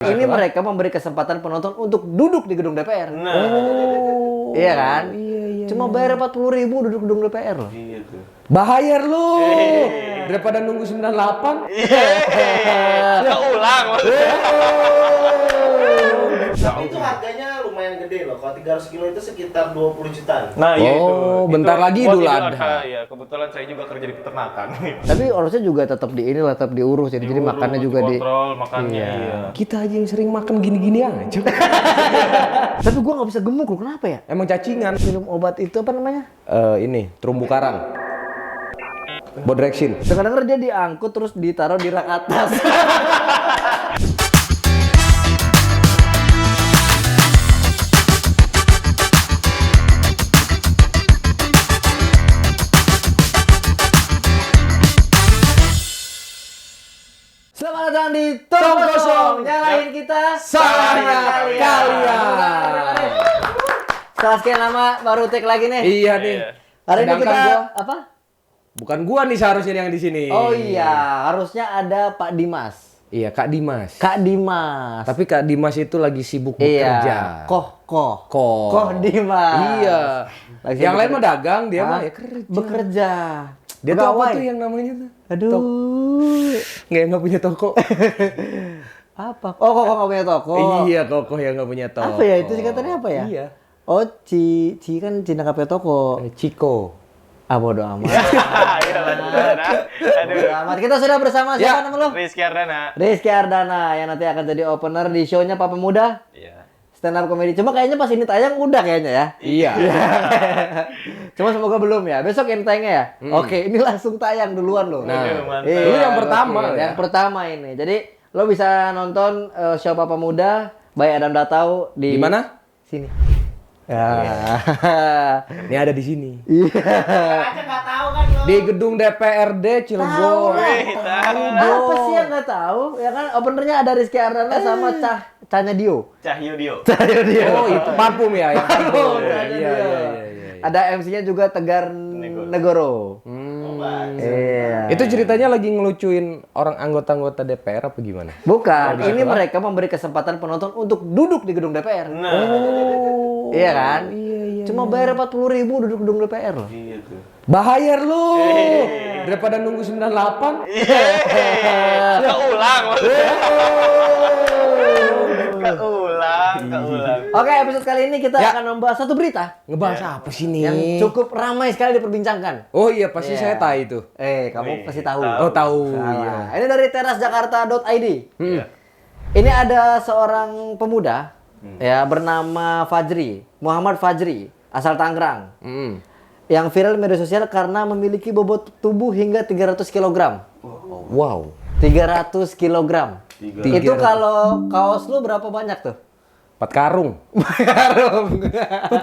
Ini mereka memberi kesempatan penonton untuk duduk di gedung DPR. Oh, iya kan? Iya. Cuma bayar 40.000 duduk gedung DPR loh. Iya tuh. Bayar lu daripada nunggu 98. Keulang maksudnya. Tapi itu harganya lumayan gede loh. Kalau 300 kilo itu sekitar 20 jutaan. Nah, iya itu. Bentar lagi buat Idul Adha. Iya, kebetulan saya juga kerja di peternakan. Tapi harusnya juga tetap tetap diurus jadi makannya juga kontrol makannya. Iya. Kita aja yang sering makan gini-gini aja. Tapi gua nggak bisa gemuk loh, kenapa ya? Emang cacingan. Minum obat itu apa namanya? Ini terumbu karang. Bodrexin. Dengar-dengar dia diangkut terus ditaruh di rak atas. Selamat datang di Tong Kosong. Nyalain kita, salahnya kalian. Setelah sekian lama baru take lagi nih. Iya nih. Hari ini Sedangkan kita gua- apa? Bukan gua nih seharusnya yang di sini. Oh iya, harusnya ada Pak Dimas. Iya, Kak Dimas. Kak Dimas. Tapi Kak Dimas itu lagi sibuk bekerja. Iya. Koh Dimas. Iya. Lagi Yang sibuk lain mah dagang, dia Hah? mah ya kerja. Bekerja. Dia tuh apa Pegawai. tuh yang namanya tuh? Aduh. Nggak punya toko. Apa? Oh, kok nggak punya toko? Iya, kokoh yang nggak punya toko. Apa ya itu singkatannya apa ya? Iya. Oh, Ci kan Cina nggak punya toko. Ciko. Ah, bodo amat. Iya, lanjut. Aduh. Bodo amat. Kita sudah bersama siapa Ya. nama lo? Rizky Ardana. Rizky Ardana yang nanti akan jadi opener di show-nya Papa Muda. Iya. Stand up comedy. Cuma kayaknya pas ini tayang udah kayaknya ya. Iya. Cuma semoga belum ya. Besok yang tayangnya ya. Oke, ini langsung tayang duluan loh. Nah, mantap. lu yang pertama gokil. ya? Yang pertama ini. Jadi lo bisa nonton show Papa Muda by Adam Datau di mana? Sini. Ya. Ini ada di sini. Aja nggak tahu kan lo. Di gedung DPRD Cilegon. Apa sih yang nggak tahu? Ya kan openernya ada Rizky Ardana sama Cahnya Dio. Cahyo Dio. Cahyo Dio. Oh, itu parfum ya, yang parfum. Cahyo Iya, Dio. iya. Ada MC-nya juga Tegar Negoro. Iya. Itu ceritanya lagi ngelucuin orang anggota-anggota DPR apa gimana? Bukan, ini mereka memberi kesempatan penonton untuk duduk di gedung DPR. Iya kan? Iya. Cuma bayar 40.000 duduk gedung DPR loh. Iya tuh. Bayar lu daripada nunggu 98. Keulang maksudnya. Keulang. Oke, episode kali ini kita Ya. akan membahas satu berita Ngebahas apa sih nih? yang cukup ramai sekali diperbincangkan. Oh iya, pasti Iya. saya tahu itu. Kamu pasti tahu. Oh, tahu. Salah. Ini dari terasjakarta.id. Hmm. Ini ada seorang pemuda ya bernama Fajri, Muhammad Fajri, asal Tangerang. Hmm. Yang viral di media sosial karena memiliki bobot tubuh hingga 300 kg. Wow. 300 kg. Itu kalau kaos lu berapa banyak tuh? 4 karung. 4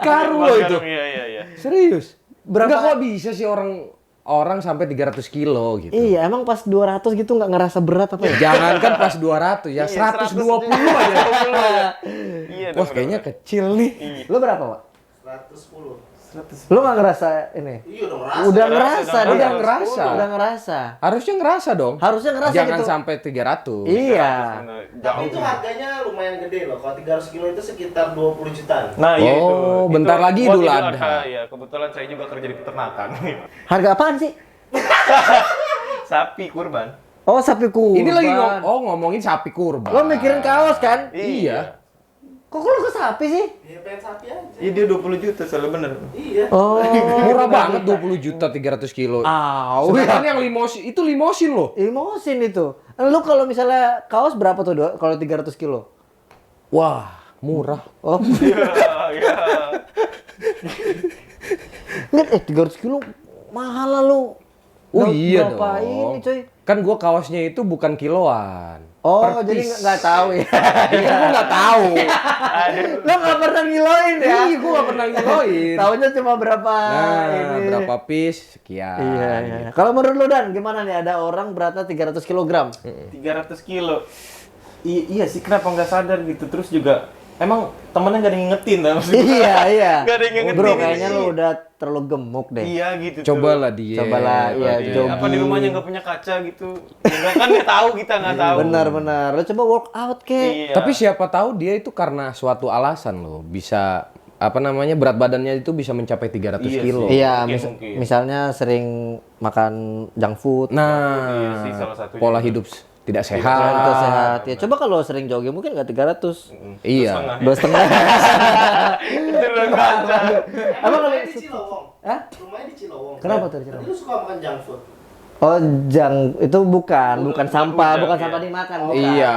karung loh itu. Iya. Serius? Berapa- Enggak, kok bisa sih orang sampai 300 kilo gitu. Iya, emang pas 200 gitu nggak ngerasa berat apa ya? Jangankan pas 200 ya, 120 aja. Iya. Wah, kayaknya kecil nih. Lu berapa, Pak? 110. Lu nggak ngerasa ini? Iya udah ngerasa. Udah ngerasa, udah dia. ngerasa. Udah ngerasa. Harusnya ngerasa dong. Harusnya ngerasa Jangan gitu. sampai 300. Iya. Tapi itu harganya lumayan gede loh. Kalau 300 kilo itu sekitar 20 jutaan. Nah, iya itu. Oh, bentar lagi buat Idul Adha. Iya, kebetulan saya juga kerja di peternakan. Harga apaan sih? Sapi kurban. Oh, sapi kurban. Ini lagi ngomongin sapi kurban. Lo mikirin kaos kan? Iya. Kok lu ke sapi sih? Ya pengen sapi aja. Iya, dia 20 juta soalnya bener. Iya. Oh. Murah banget 20 juta 300 kilo. Sedangkan yang limosin itu limosin loh. Emosin itu. Lu kalau misalnya kaos berapa tuh kalau 300 kilo? Wah, murah. Oh. Iya. Nggak, 300 kilo mahal lah lu. Oh Nggak- iya berapa dong. ini coy? Kan gua kaosnya itu bukan kiloan. Oh, Per jadi piece. nggak tahu ya. Kan gua nggak tahu. Lu nggak pernah ngiloin ya? Iya, gua nggak pernah ngiloin. Tahunya cuma berapa Nah, ini. berapa piece sekian. Iya. Kalau menurut lu Dan, gimana nih ada orang beratnya 300 kg? 300 kilo. Iya sih, kenapa nggak sadar gitu. Terus juga emang temennya gak ada yang ngingetin dah maksud gua. Iya. Gak ada yang ngingetin. Bro, kayaknya lu udah terlalu gemuk deh. Iya gitu. Cobalah dia. Cobalah, iya, Iya. jogging. Apa di rumahnya nggak punya kaca gitu? Enggak kan nggak tahu kita nggak tahu. Benar. Lo coba workout kek. Iya. Tapi siapa tahu dia itu karena suatu alasan loh, bisa apa namanya berat badannya itu bisa mencapai 300 Iya kilo. sih. Iya, Mungkin. misalnya sering makan junk food. Iya Nah, sih, salah satunya. pola hidup tidak Itu sehat. sehat. Ya coba kalau sering jogging mungkin nggak 300. Iya. 2,5. Itu udah kaca. Emang kalau Rumahnya di Cilowong. Hah? Rumahnya di Cilowong. Kenapa tuh di Tadi Cilowong? lu suka makan junk food. Oh, itu bukan sampah, udang, bukan iya. sampah dimakan, bukan. Iya.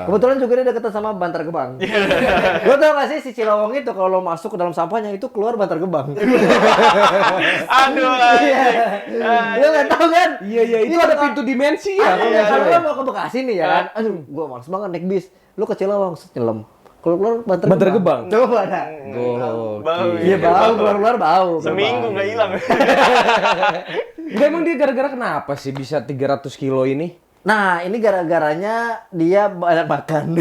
Kebetulan juga dia deketan sama Bantar Gebang. Lo tau gak sih si Cilowong itu kalau lo masuk ke dalam sampahnya itu keluar Bantar Gebang. Aduh. Lo gak tau kan? Iya, itu ada pintu dimensi ya. Iya, kalau lo mau ke Bekasi nih ya kan, aduh gua males banget naik bis. Lo ke Cilowong, set nyelam. Kalau keluar Bantar Gebang. Coba dah. Bau. Iya bau, keluar bau. Seminggu nggak hilang. Enggak, emang dia gara-gara kenapa sih bisa 300 kilo ini? Nah, ini gara-garanya dia banyak makan.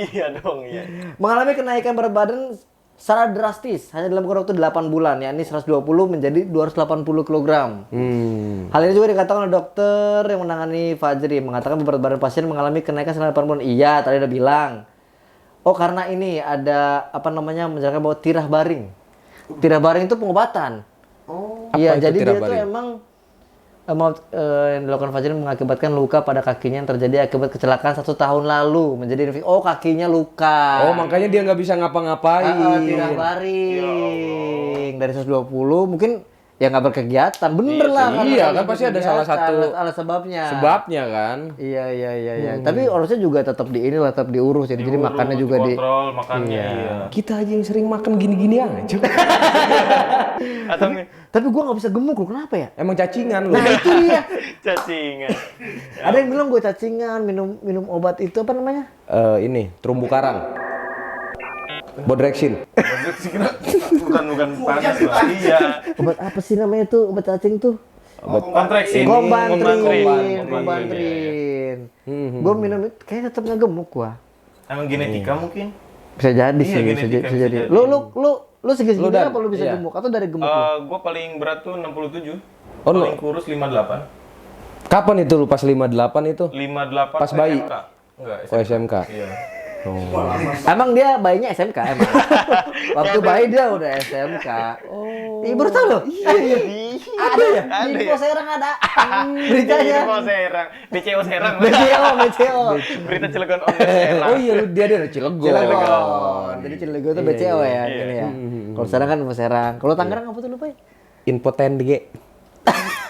Iya dong, iya. Mengalami kenaikan berat badan secara drastis hanya dalam kurun waktu 8 bulan, yakni 120 menjadi 280 kg. Hal ini juga dikatakan oleh dokter yang menangani Fajri, mengatakan berat badan pasien mengalami kenaikan selama 8 bulan. Iya, tadi udah bilang. Oh, karena ini ada apa namanya menjelaskan bahwa tirah baring. Tirah baring itu pengobatan. Oh. Iya, Apa itu jadi tirah dia tuh baring? emang yang dilakukan Fajri mengakibatkan luka pada kakinya yang terjadi akibat kecelakaan 1 tahun lalu menjadi kakinya luka. Oh, makanya dia nggak bisa ngapa-ngapain. Tirah baring dari 120 mungkin ya nggak berkegiatan, bener lah. karena Iya, nggak kan pasti ada salah berkegiatan, satu ada sebabnya. Sebabnya kan. Iya. Tapi harusnya juga tetap tetap diurus jadi makannya juga kontrol makannya. Iya. Kita aja yang sering makan gini-gini aja. Atau Tapi gua nggak bisa gemuk loh, kenapa ya? Emang cacingan lu. Nah itu dia. cacingan. Ada yang bilang gue cacingan, minum obat itu apa namanya? Ini terumbu karang. Bodrexin. bukan panas lah. Iya. Obat apa sih namanya tuh? Obat cacing tuh? Kontraksin. Gombantrin. Gue minum itu kayak tetap nggak gemuk gua. Emang genetika mungkin? Bisa jadi Iya, sih, genetika bisa bisa jadi. jadi. Lu segini Dan? apa lu bisa Iya. gemuk atau dari gemuk lu? Gue paling berat tuh 67. Oh, Paling kurus 58. Kapan itu lu pas 58 itu? 58 Pas bayi? SMK. Enggak, Oh, SMK. Iya. Emang dia bayinya SMK emang. Waktu bayi dia udah SMK. Oh. Ih, baru tahu loh. Ada ya? Di Ada ya? Info Serang ada. Beritanya. Info Serang. BCO Serang. BCO. Berita Cilegon on Serang. Oh iya, dia dari Cilegon. Cilegon. Jadi Cilegon itu BCO ya, Iya. gini ya. Kalau Serang kan Info Serang. Kalau Tangerang apa tuh lupa ya? Impoten G.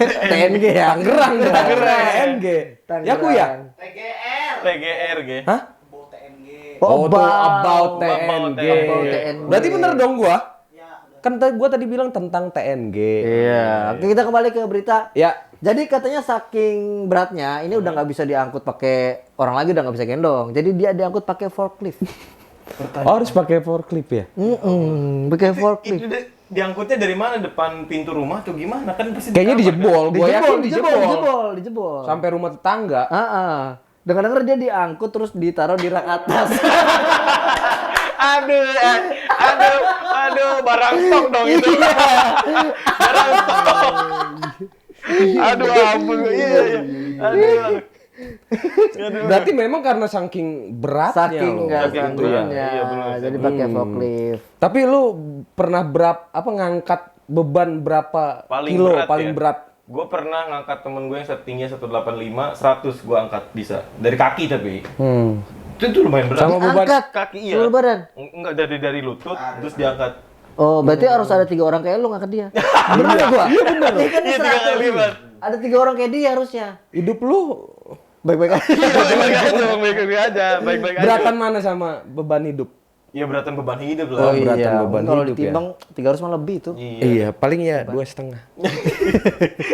TNG ya. Tangerang. TNG. Ya aku ya? TGR. TGR, G. Hah? Bo TNG. Oh, tuh About about TNG. About TNG. Berarti bener dong gua? Ya, udah. Kan gua tadi bilang tentang TNG. Iya. Oke, kita kembali ke berita. Ya. Jadi katanya saking beratnya, ini udah nggak bisa diangkut pakai orang lagi, udah nggak bisa gendong. Jadi dia diangkut pakai forklift. Oh, harus pakai forklift ya? Pakai forklift. Itu diangkutnya dari mana? Depan pintu rumah atau gimana? Kan pasti Kayaknya di kamar, dijebol. Gua yakin dijebol. dijebol. Sampai rumah tetangga. Dengar-dengar dia diangkut terus ditaruh di rak atas. kan? Aduh, barang stok dong itu. Barang stok. Aduh, ampun. Iya. Aduh. Berarti memang karena saking beratnya Saking loh. nggak Saking sanggupnya. berat. Iya, benar. Jadi pakai forklift. Tapi lu pernah ngangkat beban berapa Paling kilo berat paling ya? berat? Gue pernah ngangkat temen gue yang tingginya 185, 100 gue angkat bisa. Dari kaki tapi. Itu lumayan berat. Sama beban Angkat kaki iya. seluruh badan. Enggak dari lutut terus diangkat. Oh, berarti harus ada 3 orang kayak lu ngangkat dia. Bener nggak gua? Iya bener. Kan Iya, 3 kali lipat. Ada 3 orang kayak dia harusnya. hidup lu Baik-baik aja. Baik-baik aja, baik-baik aja. beratan mana sama beban hidup? Ya beratan beban hidup Oh, lah. beratan beban Kalau hidup ya. ditimbang 300 mah lebih tuh. Iya, paling ya 2,5.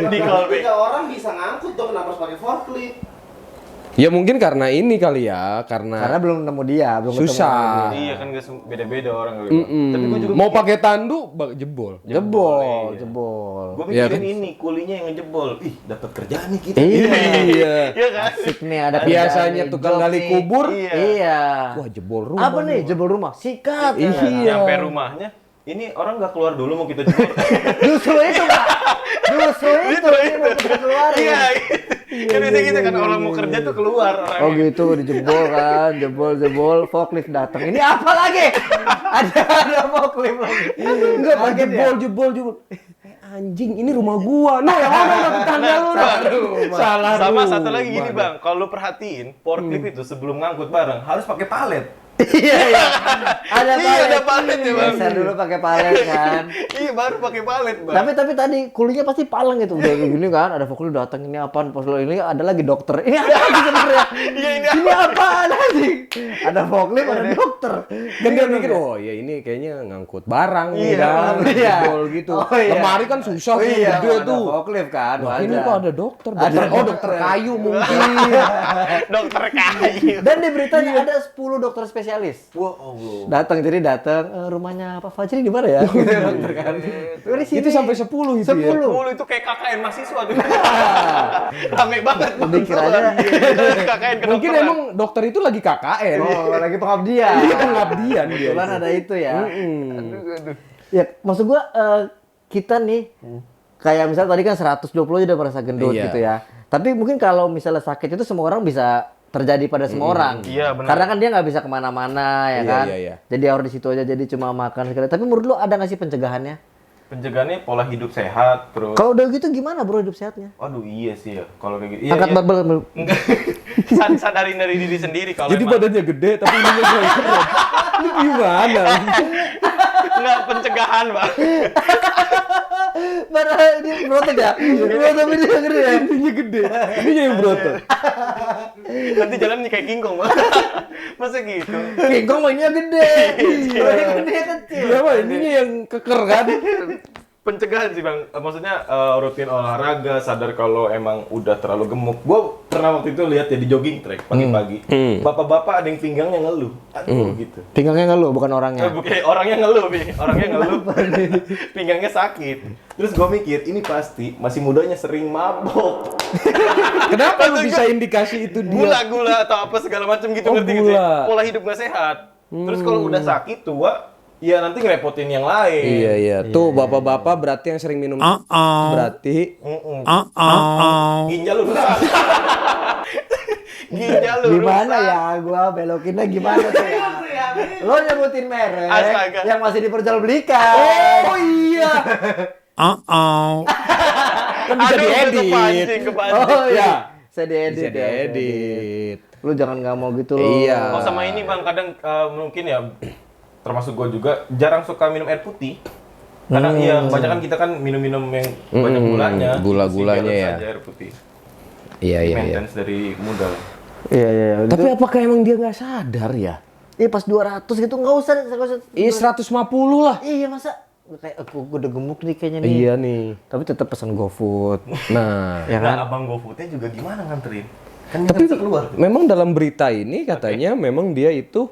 Di Kalau call 3 orang bisa ngangkut dong, kenapa harus pakai forklift? Ya mungkin karena ini kali ya, Karena belum nemu dia, belum ketemu susah. sama dia. Iya kan beda-beda orang kali. Bang. Tapi gue juga Mau pakai tandu jebol. Jebol, Iya. jebol. gue Iya mikirin kan? ini kulinya yang ngejebol. Ih, dapat kerjaan nih kita. Iya. Iya kan? Asik nih ada Biasanya kerjaan nih, tukang job gali nih. kubur. Iya. Wah, jebol rumah. Apa nih? Jebol rumah. Sikat. Iya. Sampai rumahnya. Ini orang nggak keluar dulu mau kita jebol. Justru itu, Pak. Justru itu ini mau kita keluarin. Iya. Kan biasanya gitu kan orang mau kerja tuh keluar Oh orangnya. gitu, dijebol kan, jebol, forklift datang. Ini apa lagi? ada forklift lagi. Enggak, Pak, Kaget ya? jebol. Anjing, ini rumah gua. Nah, yang mana udah tetangga lu? Salah Sama rumah. satu lagi gini bang, kalau lu perhatiin forklift itu sebelum ngangkut barang harus pakai palet. Iya. Ada Iya, ada palet ya, Bang. Geser dulu pakai palet kan. Iya baru pakai palet bang. Tapi tadi kulinya pasti paleng gitu. Udah kayak gini kan, ada forklift datang, ini apaan? Pas lo ini ada lagi dokter. Ini apa lagi sebenarnya? Iya, ini Ini apaan lagi? Ada forklift, ada dokter. Kan dia mikir, oh ya ini kayaknya ngangkut barang nih Iya, kan, iya. jebol gitu. Oh, iya. Lemari kan susah tuh, Iya, gede ada tuh. forklift kan. Nah, wajar. ini kok ada dokter. Ada Oh, dokter kayu mungkin. Dokter kayu. Dan di beritanya ada 10 dokter spesialis. Wah Allah. Datang rumahnya Pak Fajri di mana ya? Gitu ya, dokter kan. Di sini. Itu sampai 10 itu ya. 10. Mulu itu kayak KKN mahasiswa tuh. Rame banget. Dikiranya KKN Mungkin kedokteran. emang dokter itu lagi KKN. oh, lagi pengabdian. Iya, pengabdian dia. Kebetulan ada itu ya. Aduh. Ya, maksud gua kita nih kayak misalnya tadi kan 120 aja udah merasa gendut Iya. gitu ya. Tapi mungkin kalau misalnya sakit itu semua orang bisa terjadi pada semua orang. Iya, benar. Karena kan dia nggak bisa kemana-mana ya Iya, kan. iya. Jadi harus di situ aja. Jadi cuma makan sekali. Tapi menurut lu ada nggak sih pencegahannya? Pencegahannya pola hidup sehat terus. Kalau udah gitu gimana bro hidup sehatnya? Waduh iya sih ya kalau kayak gitu. Iya, Angkat iya. barbel. Enggak. Sadarin dari diri sendiri kalau Jadi emang badannya gede tapi ininya cuma keren. Ini gimana? enggak pencegahan, Bang. Padahal dia berotot ya. Berotot ini gede ya. Ininya gede. Ininya yang berotot. Nanti jalannya kayak King Kong, Bang. Masa gitu? Kingkong mainnya gede. Iya. Gede kecil. Iya, Pak, ininya yang keker kan. Pencegahan sih bang, maksudnya rutin olahraga, sadar kalau emang udah terlalu gemuk. Gue pernah waktu itu lihat ya di jogging track pagi-pagi, bapak-bapak ada yang pinggangnya ngeluh, aduh gitu. Pinggangnya ngeluh bukan orangnya. Bukan orangnya ngeluh, orangnya ngeluh, pinggangnya sakit. Terus gue mikir ini pasti masih mudanya sering mabok, Kenapa lu bisa indikasi itu dia? gula-gula atau apa segala macam gitu, Oh, ngerti gitu ya? gula. Pola hidup gak sehat. Terus kalau udah sakit tua, ya nanti ngerepotin yang lain. Iya. Tuh bapak-bapak berarti yang sering minum berarti Ginjal lu rusak. Ginjal lu Gimana rusak. ya? Gua belokinnya gimana tuh ya? Lo nyebutin merek Astaga. yang masih diperjualbelikan. Oh iya. Kan bisa Aduh, diedit. kepancing. Oh iya. Ya. Saya diedit Bisa ya. saya diedit. Lu jangan nggak mau gitu lo. Iya. Oh sama ini bang, kadang mungkin ya termasuk gue juga jarang suka minum air putih. Karena iya kebanyakan kita kan minum-minum yang banyak gulanya. Gula-gulanya Jadi ya. harus aja air putih. Iya. Maintenance dari muda. Iya iya. Tapi apakah emang dia nggak sadar ya? Iya pas 200 gitu nggak usah. Iya 150 lah. Iya masa kayak aku udah gemuk nih kayaknya nih. Iya nih. Tapi tetap pesan GoFood. Nah, Ya kan? Nah abang GoFood-nya juga gimana nganterin? Kan tapi bisa keluar tuh. memang dalam berita ini katanya memang dia itu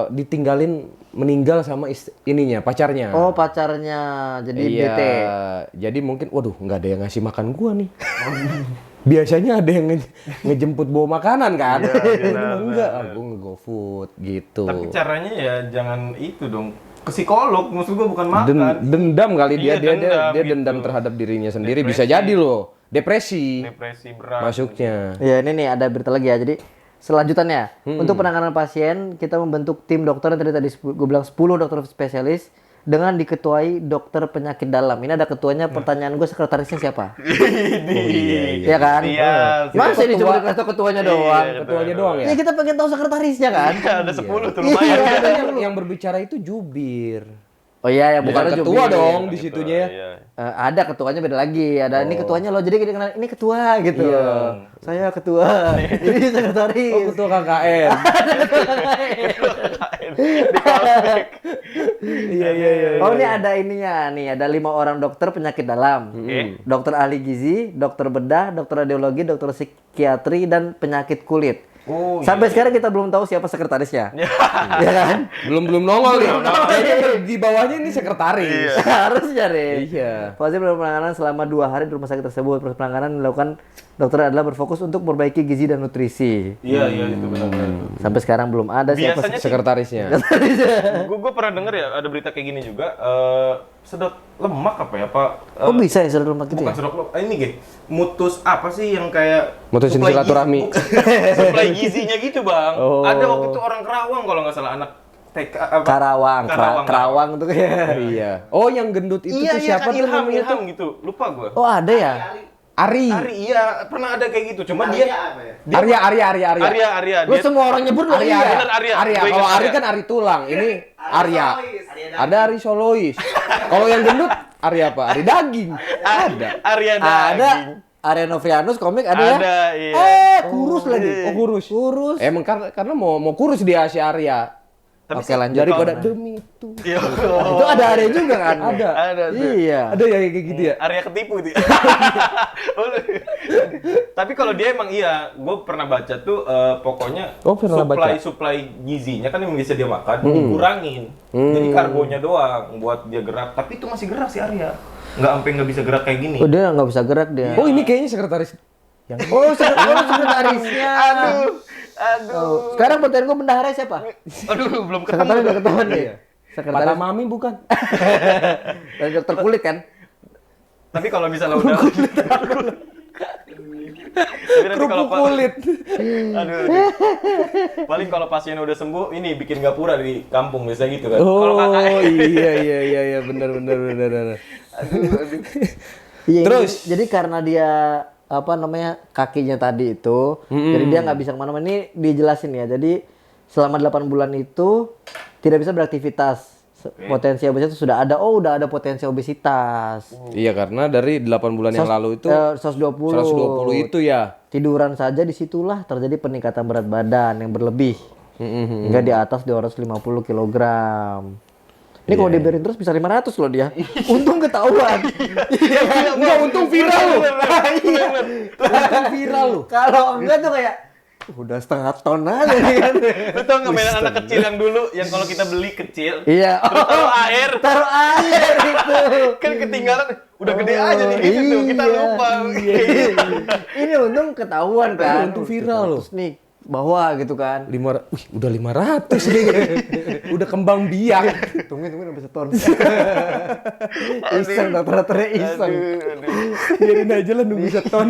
ditinggalin meninggal sama ininya pacarnya. Oh pacarnya jadi iya. bete. Jadi mungkin, waduh nggak ada yang ngasih makan gua nih. Biasanya ada yang ngejemput bawa makanan kan. Ini mah enggak, gua nge-GoFood gitu. Tapi caranya ya jangan itu dong. Ke psikolog, maksud gua bukan makan. Dendam kali dia, Iya, dendam dia gitu. dendam terhadap dirinya sendiri. Depresi. Bisa jadi loh, depresi Depresi berat. masuknya. Ya ini nih ada berita lagi ya. Jadi selanjutnya untuk penanganan pasien kita membentuk tim dokter yang tadi gue bilang 10 dokter spesialis dengan diketuai dokter penyakit dalam. Ini ada ketuanya. Pertanyaan gue sekretarisnya siapa? Iya kan? Iya. Masih dicoba dikasih tau ketuanya doang. Ketuanya doang ya. Ya kita pengen tahu sekretarisnya kan? Ada 10 tuh Iya. lumayan. yang berbicara itu jubir. Oh iya, ya Bukan bukan ketua jubir. dong di situnya ya. Iya. Ada ketuanya beda lagi. Ada ini ketuanya loh. Jadi kita kenal ini ketua gitu. Saya ketua. Ini sekretaris. Oh, ketua KKN. Di callback. Iya. Oh ini ada ininya nih. Ada 5 orang dokter penyakit dalam. Oke. Dokter ahli gizi, dokter bedah, dokter radiologi, dokter psikiatri, dan penyakit kulit. Oh, Sampai sekarang kita belum tahu siapa sekretarisnya. Ya kan? Belum nongol nih. Kayaknya di bawahnya ini sekretaris. Harusnya deh. Iya. Proses penanganan selama 2 hari di rumah sakit tersebut. Proses penanganan dilakukan dokter adalah berfokus untuk memperbaiki gizi dan nutrisi. Iya, itu benar-benar. Sampai sekarang belum ada siapa Biasanya sih, Sekretarisnya. gue pernah denger ya ada berita kayak gini juga. Sedot lemak apa ya? Kok bisa ya sedot lemak gitu Bukan ya? sedot lemak. Ini gini, mutus apa sih yang kayak Mutusin suplai silaturahmi. suplai gizinya gitu bang. Oh. Ada waktu itu orang Kerawang kalau nggak salah anak TK apa? Karawang, Kerawang tuh kayak. Iya. Oh, yang gendut itu Iya, tuh siapa kan tuh namanya Ilham tuh? gitu. Lupa gue. Oh ada ya? Ari. Ari, iya pernah ada kayak gitu. Cuma Arya dia apa ya? Arya. Lu Dia semua orang nyebut lu Arya. iya. Bener, Arya. Arya. Gua ingat Kalau Ari Arya. kan Ari tulang. Ini Arya. Solois. Ada Ari Solois. Kalau yang gendut Ari apa? Ari daging. Ada. Arya Ada. daging. Arya Novianus komik ada ya? Ada, iya. Kurus lagi. Oh, kurus. Kurus. Emang karena mau kurus dia si Arya. Tapi Oke, lanjut. Daripada Kalau- demi itu. Iya. Itu ada Arya juga kan? Ada tuh. Iya. Ada ya kayak gitu ya? Arya ketipu dia. Tapi kalau dia emang iya, gue pernah baca tuh pokoknya Oh, pernah baca. suplai gizinya kan yang bisa dia makan dikurangin. Jadi karbonya doang buat dia gerak. Tapi itu masih gerak si Arya. Nggak bisa gerak kayak gini. Oh dia nggak bisa gerak dia. Oh, ini kayaknya sekretaris. Oh sekretarisnya. Aduh. Sekarang pertanyaan gue bendahara siapa? Aduh, belum ketemu. Sekretaris udah ketahuan nih. Mata Sekretaris mami bukan? dari dokter kulit kan? Tapi kalau misalnya udah Tapi nanti kalau Kerupuk kulit. Aduh. Paling kalau pasien udah sembuh ini bikin gapura di kampung biasa gitu kan. Kalau Oh, KKN. iya benar. Iya, Terus? jadi karena dia apa namanya kakinya tadi itu, jadi dia nggak bisa kemana-mana. Ini dijelasin ya. Jadi selama 8 bulan itu tidak bisa beraktivitas. Potensi obesitas itu sudah ada. Oh, udah ada potensi obesitas. Iya, karena dari 8 bulan yang lalu itu 120. 120 itu ya. Tiduran saja disitulah terjadi peningkatan berat badan yang berlebih. Hingga di atas 250 kg. Ini kalau dibiarin terus bisa 500 loh dia. Untung ketahuan. Enggak, untung viral loh. Iya. Untung viral loh. Kalau enggak tuh kayak udah setengah ton aja nih kan. Lu tau nggak mainan anak kecil yang dulu yang kalau kita beli kecil Iya. terus taruh air Taruh air itu. kan ketinggalan udah gede aja nih gitu tuh kita Iya. lupa. Ini untung ketahuan kan. Untung viral loh. Terus nih bawa gitu kan. Udah 500 nih. Udah kembang biak. Tungguin udah seton. Iseng dokter-dokternya iseng. Biarin aja lah nunggu seton.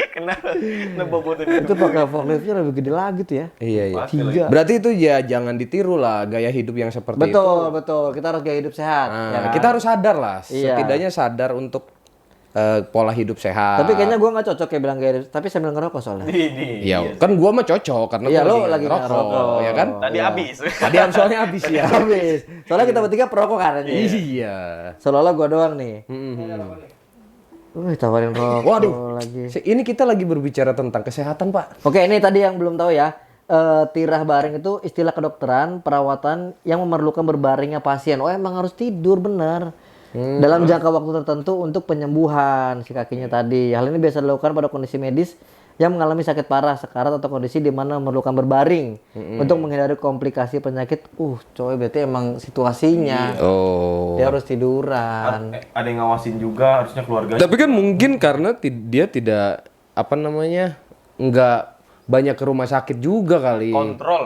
Kena bobotin Itu pakai forkliftnya lebih gede lagi tuh ya. Iya. Pasti Tiga. Berarti itu ya jangan ditiru lah gaya hidup yang seperti itu. Betul. Kita harus gaya hidup sehat. Nah, ya kan? kita harus sadar lah. Iya. Setidaknya sadar untuk pola hidup sehat. Tapi kayaknya gue nggak cocok kayak bilang gaya hidup. Tapi sambil ngerokok soalnya. Iya, kan gua mah cocok karena Iya, gua lo lagi ngerokok. ya kan? Tadi habis. Tadi soalnya habis ya. Habis. Soalnya kita bertiga perokok kan. Iya. Seolah-olah gue doang nih. Tawarin rokok Waduh. lagi. Ini kita lagi berbicara tentang kesehatan, Pak. Oke, ini tadi yang belum tahu ya. Tirah baring itu istilah kedokteran perawatan yang memerlukan berbaringnya pasien. Oh, emang harus tidur bener. Dalam jangka waktu tertentu untuk penyembuhan si kakinya tadi. Hal ini biasa dilakukan pada kondisi medis yang mengalami sakit parah, sekarat atau kondisi di mana memerlukan berbaring untuk menghindari komplikasi penyakit. Coy, berarti emang situasinya. Oh. Dia harus tiduran. Ada yang ngawasin juga harusnya keluarganya. Tapi kan mungkin karena dia tidak apa namanya? Enggak banyak ke rumah sakit juga kali.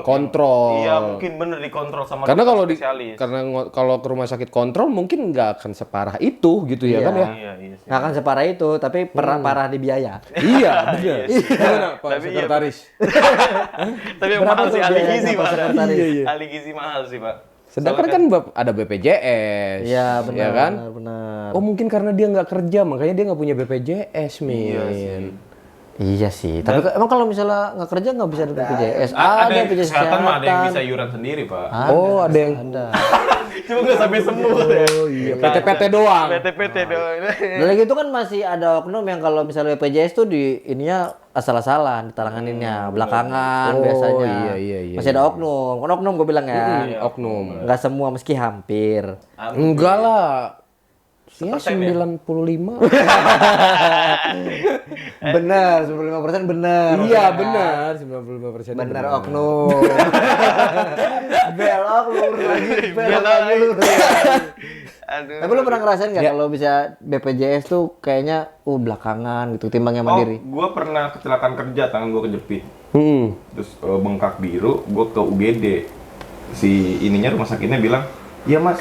Kontrol. Iya, mungkin bener dikontrol sama Karena dokter kalau spesialis. kalau ke rumah sakit kontrol mungkin nggak akan separah itu gitu ya kan ya. Iya sih. Nggak akan separah itu, tapi parah di biaya. Iya, benar. Gimana Pak Tapi iya, Sekretaris? Tapi yang Berapa mahal tuh sih ahli biayanya, gizi, Pak Pak. Sekretaris? Iya. Ahli gizi mahal sih, Pak. Sedangkan kan ada BPJS. Iya, benar. Ya kan? Benar. Oh mungkin karena dia nggak kerja makanya dia nggak punya BPJS, Min. Iya sih, tapi emang kalau misalnya nggak kerja nggak bisa ada BPJS. Ada yang BPJS kesehatan mah ada yang bisa iuran sendiri, Pak. Oh, ada yang Cuma nggak sampai sembuh ya. Oh iya, PT-PT doang. PT doang. Dan lagi itu kan masih ada oknum yang kalau misalnya BPJS tuh di ininya asal-asalan ditalanganinnya belakangan Oh, biasanya. iya. Masih ada oknum. Kan oknum gue bilang ya. Oknum. Enggak semua meski hampir. Enggak lah. Ya, Sepersen ya? 95. Benar, 95% benar. Iya, benar. 95% Benar oknum. Belok lurus lagi, belok lagi lurus. Aduh. Tapi lu pernah ngerasain nggak kalau bisa BPJS tuh kayaknya belakangan gitu timbang yang mandiri? Gue pernah kecelakaan kerja, tangan gue kejepit. Hmm. Terus bengkak biru, gue ke UGD. Si ininya rumah sakitnya bilang, "Iya Mas,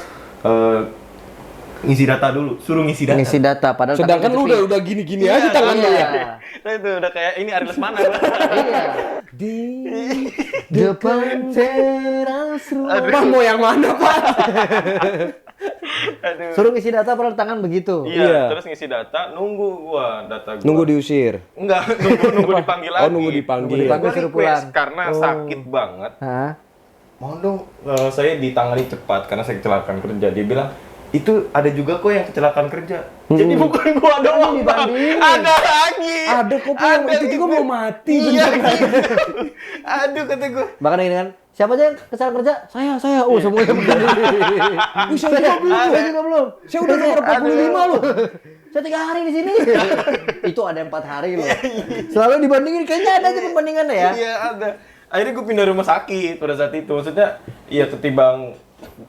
ngisi data dulu." Suruh ngisi data. Ngisi data padahal Sedangkan tangan lu kejepit. udah gini-gini aja tangan lu ya. Nah itu udah kayak ini Ari Lesmana. Iya. Di Depan teras rumah. Pak mau yang mana, Pak? Aduh. Suruh ngisi data padahal tangan begitu. Iya. Terus ngisi data, nunggu gua data gua. Nunggu diusir. Enggak, nunggu dipanggil lagi. Oh, nunggu dipanggil. Nunggu dipanggil Gua suruh request pulang. karena sakit banget. Hah? Mohon dong, saya ditangani cepat karena saya kecelakaan kerja. Dia bilang, itu ada juga kok yang kecelakaan kerja. Jadi bukan gua doang, Bang. dibandingin. Ada lagi. Ada kok Pak, yang itu juga mau mati. Iya, beneran. gitu. Aduh, kata gua. Bahkan ini kan siapa aja yang kecelakaan kerja? Saya. Oh, semuanya begini. Saya juga belum. Saya juga belum. Saya udah nomor 45 loh. Saya 3 hari di sini. Itu ada 4 hari loh. Selalu dibandingin, kayaknya ada aja perbandingannya ya. Iya, ada. Akhirnya gue pindah rumah sakit pada saat itu. Maksudnya, iya ketimbang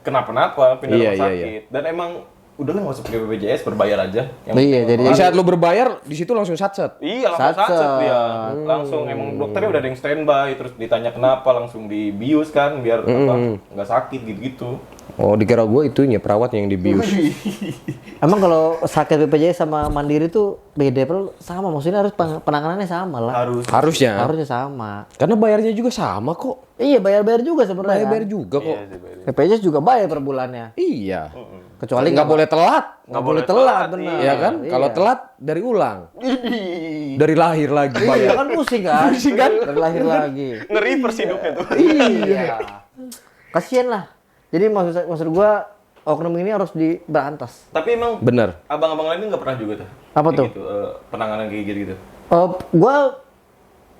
kenapa-napa pindah Iya, rumah iya, sakit. Dan emang udahlah nggak usah pakai BPJS, berbayar aja. Yang Iya, penting jadi Di saat lu berbayar, di situ langsung satset. iya langsung Satset. satset dia. Langsung emang dokternya udah ada yang standby, terus ditanya kenapa langsung dibius kan biar apa nggak sakit gitu-gitu. Oh, dikira gue itunya perawatnya yang dibius. Emang kalau sakit BPJS sama mandiri tuh beda, padahal sama. Maksudnya harus penanganannya sama lah. Harusnya. Harusnya sama. Karena bayarnya juga sama kok. Iya, bayar-bayar juga sebenarnya. Bayar kan? juga kok. BPJS juga bayar per bulannya. Iya. Kecuali Nggak boleh telat. nggak boleh telat, benar. Iya kan? Kalau telat dari ulang. Dari lahir lagi Iya bayar. kan pusing kan? Pusing kan? Dari lahir lagi. Ngeri persidupnya tuh. Iya. Kasian lah. Jadi maksud gua oknum ini harus diberantas. Tapi emang Bener. abang-abang lain nggak pernah juga tuh. Apa Kayak tuh? Gitu, penanganan kayak gitu.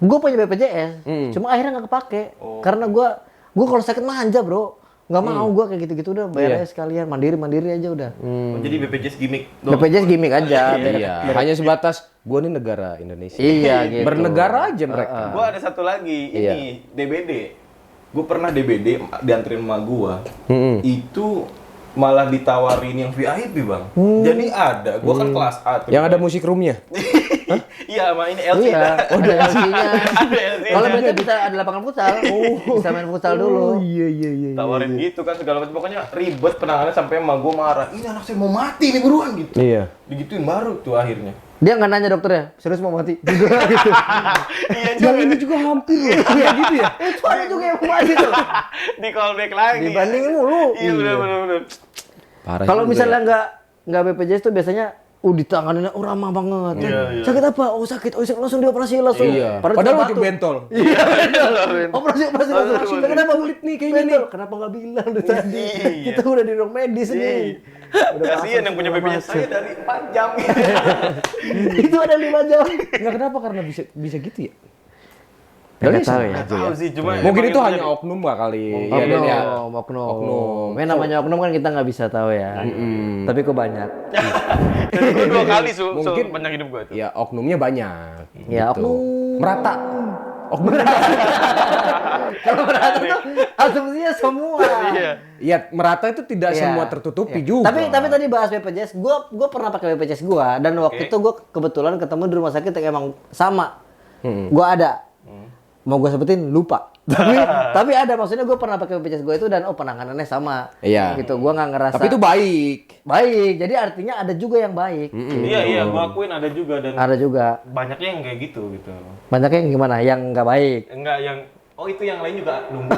Gua punya BPJS, cuma akhirnya nggak kepake karena gua kalau sakit manja bro, nggak mau gua kayak gitu-gitu udah bayar aja sekalian mandiri aja udah. Oh, jadi BPJS gimmick doang. BPJS gimmick aja. Iya. Hanya sebatas gue nih negara Indonesia. Iya gitu. Bernegara aja mereka. Gua ada satu lagi, Iya. ini DBD. Gue pernah DBD dianterin sama gua. Itu malah ditawarin yang VIP, Bang. Jadi ada, gua kan kelas A tuh. Yang ada musik roomnya. Iya, sama ini LC. Iya, udah LC-nya. Ada LC. Kalau berarti bisa ada lapangan futsal. Bisa main futsal dulu. Iya. Tawarin gitu kan segala macam, pokoknya ribet penanganannya sampai emak gua marah. Ini anak saya mau mati nih buruan gitu. Iya. Digituin baru tuh akhirnya. Dia nggak nanya dokternya, serius mau mati? Juga gitu. Iya Yang ini juga hampir loh. Iya gitu ya. Itu ada juga yang mau mati tuh. Di callback lagi. Dibandingin mulu. Iya benar. Parah. Kalau juga misalnya nggak BPJS tuh biasanya ditanganin ramah banget. Iya. Sakit apa? Oh sakit langsung dioperasi langsung. Iya. Padahal Padahal cuma pakai batuk. bentol. Operasi langsung. Kenapa kulit nih kayaknya nih. Kenapa nggak bilang dari tadi? Iya. Kita udah di ruang medis nih. Kasihan yang punya BPJS saya dari 4 jam. Itu ada 5 jam. Enggak kenapa karena bisa gitu ya? Nggak tahu ya. Nggak tahu sih, cuma Mungkin emang itu yang hanya terjadi. oknum nggak kali. Iya Dan ya. Oknum. Namanya oknum kan kita nggak bisa tahu ya. Tapi kok banyak. Dan gue 2 kali Mungkin- sepanjang hidup gue itu. Ya oknumnya banyak. Ya, Gitu. oknum. Merata. Oknum Kalau berarti tuh asumsinya semua. Iya. Iya, merata itu tidak Iya. semua tertutupi Iya. juga. Tapi tadi bahas BPJS, gua pernah pakai BPJS gua dan waktu itu gua kebetulan ketemu di rumah sakit yang emang sama. Gua ada. Mau gua sebutin lupa. tapi ada, maksudnya gua pernah pakai BPJS gua itu dan penanganannya sama. Iya. Gitu. Gua nggak ngerasa. Tapi itu baik. baik. Jadi artinya ada juga yang baik. Iya, gue akuin ada juga dan Ada juga. banyaknya yang kayak gitu. Banyaknya yang gimana? Yang nggak baik. Enggak yang itu yang lain juga nunggu.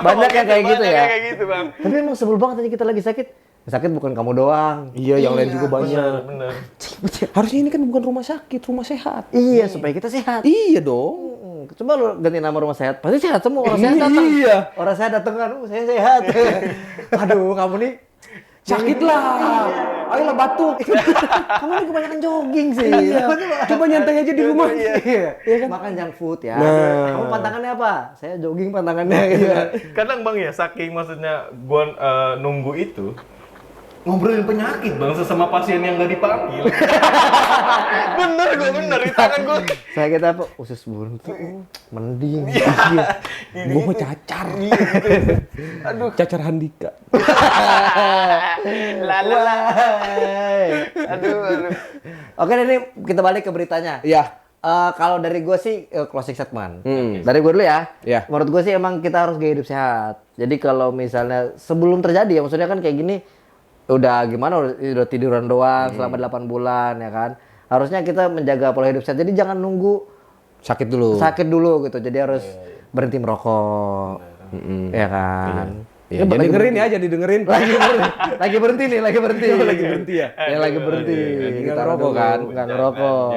Banyak yang kayak gitu ya? Kayak gitu, Bang. Tapi emang sebel banget aja kita lagi sakit. Sakit bukan kamu doang. Iya, yang lain juga banyak. Bener. Harusnya ini kan bukan rumah sakit, rumah sehat. Iya, supaya kita sehat. Iya dong. Coba lu ganti nama rumah sehat, pasti sehat semua orang sehat datang. Iya. Orang sehat datang kan, saya sehat. Aduh, kamu nih Sakit lah. Ayolah batuk. kamu nih kebanyakan jogging sih. Coba nyantai aja di rumah. Iya, kan? Makan junk food ya. Nah. Kamu pantangannya apa? Saya jogging pantangannya gitu. Kadang Bang ya, saking maksudnya gua nunggu itu ngobrolin penyakit Bang sesama pasien yang nggak dipanggil. bener di tangan gua. Saya kita apa? Usus buntu. Mending. Gue mau cacar. Aduh, cacar Handika. Aduh. Oke, ini kita balik ke beritanya. Iya. Kalau dari gue sih closing statement. Dari gue dulu ya. Iya. Menurut gue sih emang kita harus gaya hidup sehat. Jadi kalau misalnya sebelum terjadi ya maksudnya kan kayak gini udah gimana udah tiduran doang selama 8 bulan ya kan. Harusnya kita menjaga pola hidup sehat. Jadi jangan nunggu Sakit dulu. sakit dulu gitu. Jadi harus berhenti merokok. Ya kan. Ya, jadi dengerin ya, jadi dengerin. Lagi berhenti nih, lagi berhenti. Lagi berhenti ya? Ya lagi berhenti. Nggak ngerokok kan? Nggak ngerokok.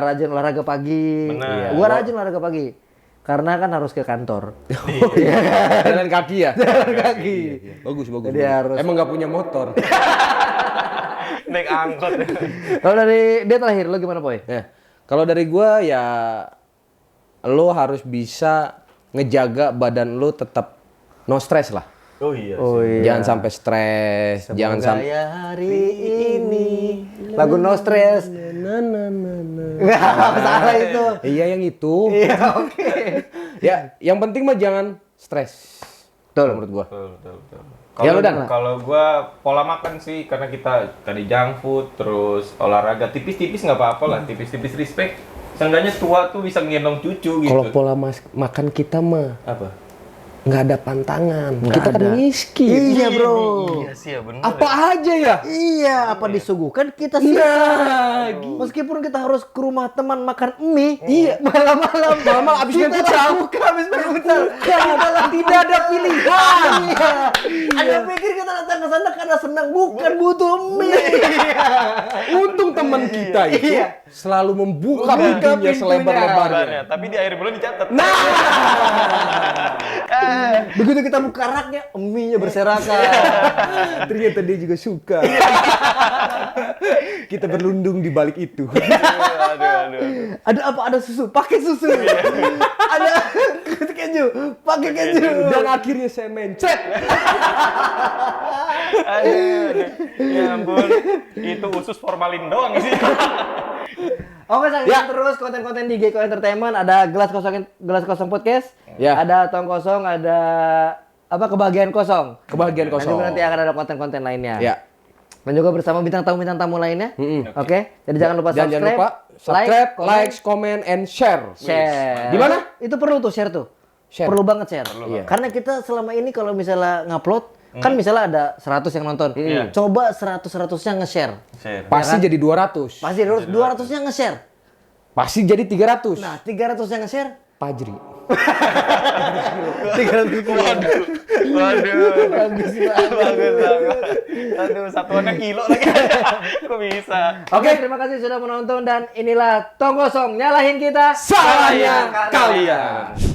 Rajin olahraga pagi. Benar. Gua rajin olahraga pagi. Karena kan harus ke kantor. Jalan kaki ya? Jalan kaki. Bagus. Jadi harus. Emang nggak punya motor. Naik angkot. Kalau dari dia terakhir lo gimana, Boy? Ya. Kalau dari gua ya lo harus bisa ngejaga badan lo tetap no stress lah. Oh iya. Jangan sampai stres, jangan sampai Gaya hari ini. Lagu No Stress. Nggak salah itu. Iya yang itu. Iya, oke. Ya, yang penting mah jangan stres. Betul. Menurut gua. Betul. Ya, lu, Dan? Kalau gua pola makan sih karena kita tadi junk food terus olahraga tipis-tipis nggak apa-apa lah, tipis-tipis respect. Seenggaknya tua tuh bisa ngendong cucu gitu. Kalau pola makan kita mah apa? nggak ada pantangan. Nggak Kita kan ada. miskin. Iya, bro. Iya sih ya benar. Apa aja ya? Iya, apa disuguhkan kita sih. Meskipun kita harus ke rumah teman makan mie, iya, malam-malam. Malam abis main kita futsal. buka habis main futsal. Tidak ada pilihan. Iya. Ada pikir kita datang ke sana karena senang, bukan butuh mie. Untung teman kita itu Iya. selalu membuka Buka pintunya pintunya. selebar-lebarnya. Tapi di akhir bulan dicatat. Begitu kita buka raknya, mie-nya berserakan. Ternyata dia juga suka. Kita berlundung di balik itu. Aduh. Ada apa? Ada susu, pakai susu. Ada keju, pakai keju. Dan akhirnya saya mencet. Aduh. Ya ampun. Itu usus formalin doang sih. Oke, saksikan terus konten-konten di Geko Entertainment. Ada gelas kosong podcast. Ya. Ada tong kosong, ada apa kebahagiaan kosong. Kebahagiaan Dan kosong. juga nanti akan ada konten-konten lainnya. Ya. Dan juga bersama bintang tamu lainnya. Oke. Jadi jangan lupa Dan subscribe. jangan lupa subscribe, comment, like, comment, and share. share. Di mana? Itu perlu tuh share tuh. Share. Perlu banget share. Iya. Karena kita selama ini kalau misalnya ngupload kan misalnya ada 100 yang nonton. Coba 100-100-nya nge-share. Pasti jadi 200. Pasti 200-nya nge-share. Pasti jadi 300. Nah, 300-nya nge-share. Pajri. 300 Waduh. Bagus banget. Aduh, satuannya kilo lagi. Kok bisa? Oke, terima kasih sudah menonton dan inilah Tong Kosong. Nyalahin kita. Salahnya kalian.